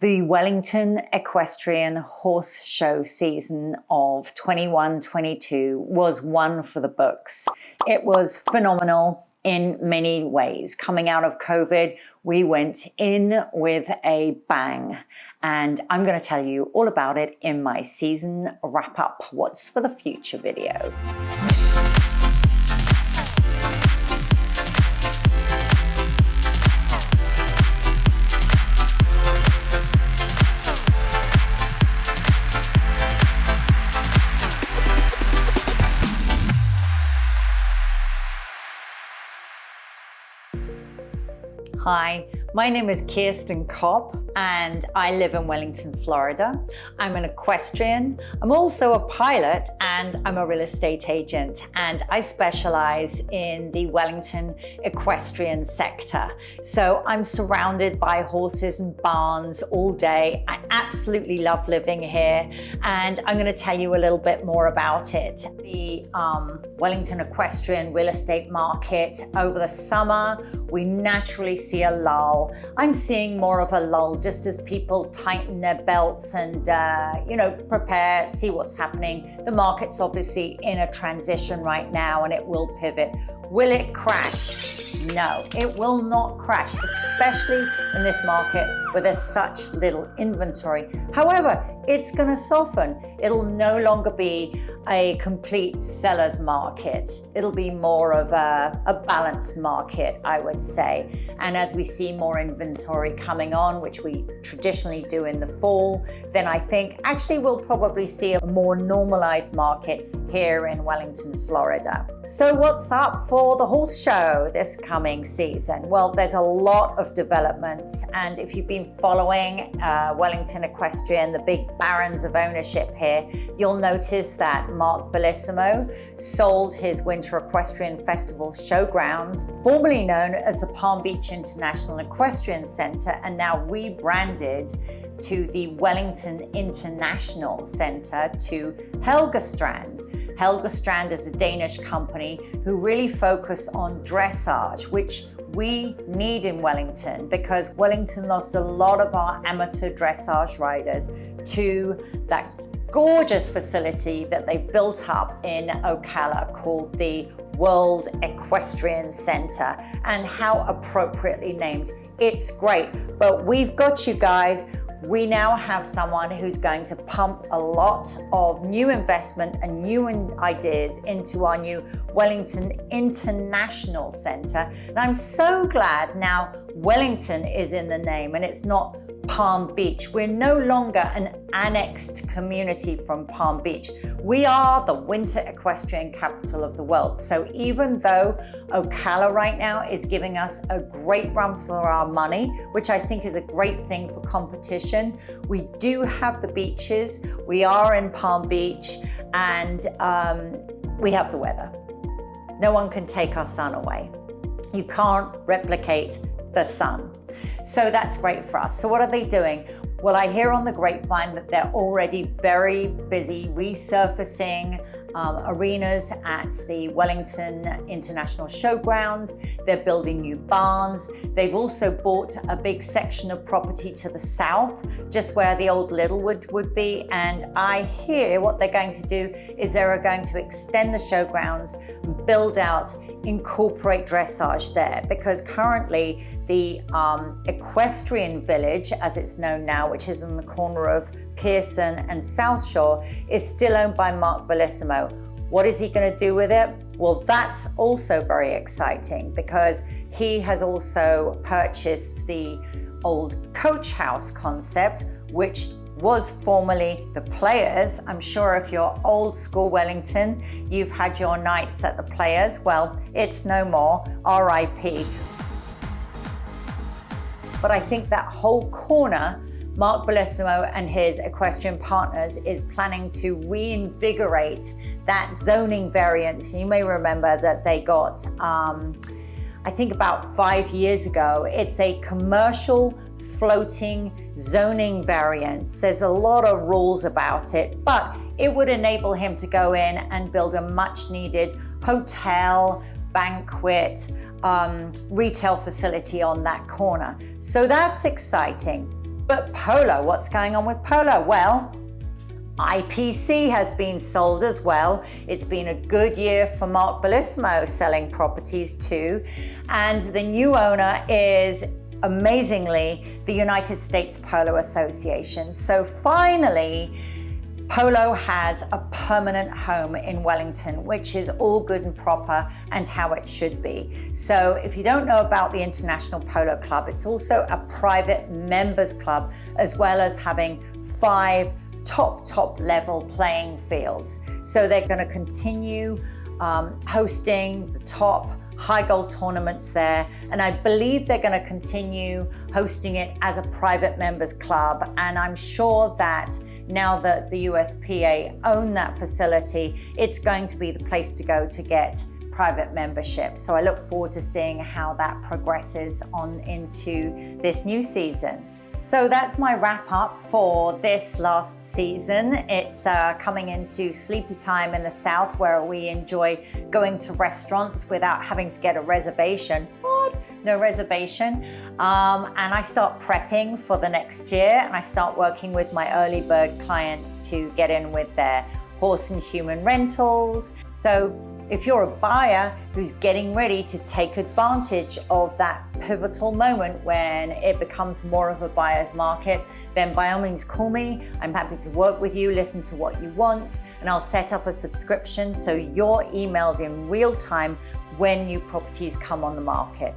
The Wellington Equestrian Horse Show season of 21-22 was one for the books. It was phenomenal in many ways. Coming out of COVID, we went in with a bang. And I'm going to tell you all about it in my season wrap-up, What's for the Future video. Hi, my name is Kirsten Kopp and I live in Wellington, Florida. I'm an equestrian. I'm also a pilot and I'm a real estate agent, and I specialize in the Wellington equestrian sector. So I'm surrounded by horses and barns all day. I absolutely love living here, and I'm going to tell you a little bit more about it. The Wellington equestrian real estate market over the summer, we naturally see a lull. I'm seeing more of a lull just as people tighten their belts and, prepare, see what's happening. The market's obviously in a transition right now and it will pivot. Will it crash? No, it will not crash, especially in this market where there's such little inventory. However, it's going to soften. It'll no longer be a complete seller's market. It'll be more of a balanced market, I would say. And as we see more inventory coming on, which we traditionally do in the fall, then I think actually we'll probably see a more normalized market here in Wellington, Florida. So what's up for the horse show this coming season? Well, there's a lot of developments, and if you've been following Wellington Equestrian, the big barons of ownership here, you'll notice that Mark Bellissimo sold his Winter Equestrian Festival showgrounds, formerly known as the Palm Beach International Equestrian Center, and now rebranded to the Wellington International Center to Helgestrand. Helgestrand is a Danish company who really focus on dressage, which we need in Wellington because Wellington lost a lot of our amateur dressage riders to that gorgeous facility that they built up in Ocala called the World Equestrian Center, and how appropriately named. It's great, but we've got you guys. We now have someone who's going to pump a lot of new investment and new ideas into our new Wellington International Center. And I'm so glad now Wellington is in the name and it's not Palm Beach. We're no longer an annexed community from Palm Beach. We are the winter equestrian capital of the world. So even though Ocala right now is giving us a great run for our money, which I think is a great thing for competition, we do have the beaches. We are in Palm Beach, and we have the weather. No one can take our sun away. You can't replicate the sun. So that's great for us. So what are they doing? Well, I hear on the grapevine that they're already very busy resurfacing arenas at the Wellington International Showgrounds. They're building new barns. They've also bought a big section of property to the south, just where the old Littlewood would be. And I hear what they're going to do is they're going to extend the showgrounds, build out, incorporate dressage there, because currently the equestrian village, as it's known now, which is on the corner of Pearson and South Shore, is still owned by Mark Bellissimo. What is he going to do with it? Well, that's also very exciting because he has also purchased the old coach house concept, which was formerly the Players. I'm sure if you're old school Wellington, you've had your nights at the Players. Well, it's no more, RIP. But I think that whole corner, Mark Bellissimo and his equestrian partners is planning to reinvigorate that zoning variant. You may remember that they got, I think about 5 years ago, it's a commercial floating zoning variant. There's a lot of rules about it, but it would enable him to go in and build a much needed hotel, banquet, retail facility on that corner. So that's exciting. But polo, what's going on with polo? Well, IPC has been sold as well. It's been a good year for Mark Bellissimo selling properties too. And the new owner is, amazingly, the United States Polo Association. So finally, polo has a permanent home in Wellington, which is all good and proper and how it should be. So if you don't know about the International Polo Club, it's also a private members club, as well as having 5 top level playing fields. So they're going to continue hosting the top high goal tournaments there, and I believe they're going to continue hosting it as a private members club. And I'm sure that now that the USPA own that facility, it's going to be the place to go to get private membership. So I look forward to seeing how that progresses on into this new season. So that's my wrap up for this last season. It's coming into sleepy time in the South, where we enjoy going to restaurants without having to get a reservation. What? No reservation. And I start prepping for the next year, and I start working with my early bird clients to get in with their horse and human rentals. So if you're a buyer who's getting ready to take advantage of that pivotal moment when it becomes more of a buyer's market, then by all means call me. I'm happy to work with you, listen to what you want, and I'll set up a subscription so you're emailed in real time when new properties come on the market.